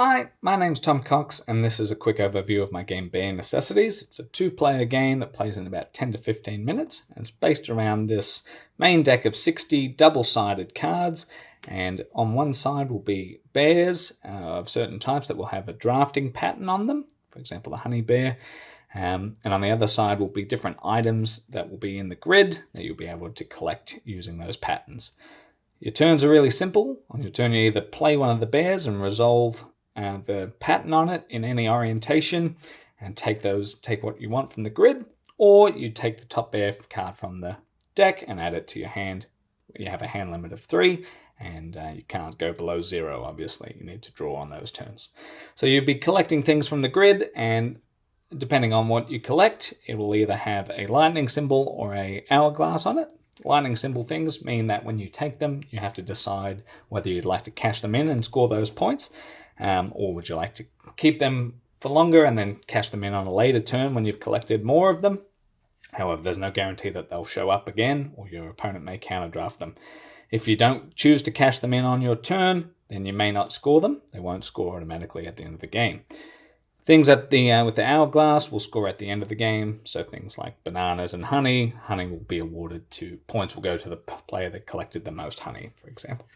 Hi, my name's Tom Cox, and this is a quick overview of my game Bear Necessities. It's a two-player game that plays in about 10 to 15 minutes, and it's based around this main deck of 60 double-sided cards, and on one side will be bears of certain types that will have a drafting pattern on them, for example, the honey bear, and on the other side will be different items that will be in the grid that you'll be able to collect using those patterns. Your turns are really simple. On your turn, you either play one of the bears and resolve the pattern on it in any orientation and take what you want from the grid, or you take the top bear card from the deck and add it to your hand. You have a hand limit of 3, and you can't go below 0, obviously. You need to draw on those turns. So you'll be collecting things from the grid, and depending on what you collect, it will either have a lightning symbol or a hourglass on it. Lightning symbol things mean that when you take them, you have to decide whether you'd like to cash them in and score those points, or would you like to keep them for longer and then cash them in on a later turn when you've collected more of them. However, there's no guarantee that they'll show up again, or your opponent may counterdraft them. If you don't choose to cash them in on your turn, then you may not score them. They won't score automatically at the end of the game. Things with the hourglass will score at the end of the game, so things like bananas and honey. Honey will be awarded to, points will go to the player that collected the most honey, for example.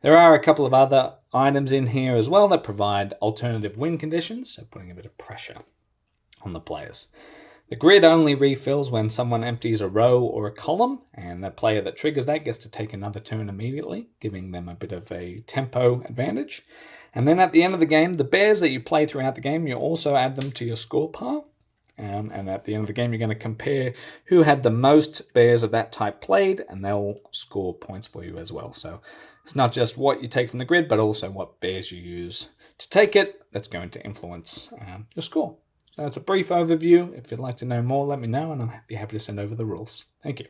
There are a couple of other items in here as well that provide alternative win conditions, so putting a bit of pressure on the players. The grid only refills when someone empties a row or a column, and the player that triggers that gets to take another turn immediately, giving them a bit of a tempo advantage. And then at the end of the game, the bears that you play throughout the game, you also add them to your score pile. And at the end of the game, you're going to compare who had the most bears of that type played, and they'll score points for you as well. So it's not just what you take from the grid, but also what bears you use to take it that's going to influence your score. So that's a brief overview. If you'd like to know more, let me know, and I'll be happy to send over the rules. Thank you.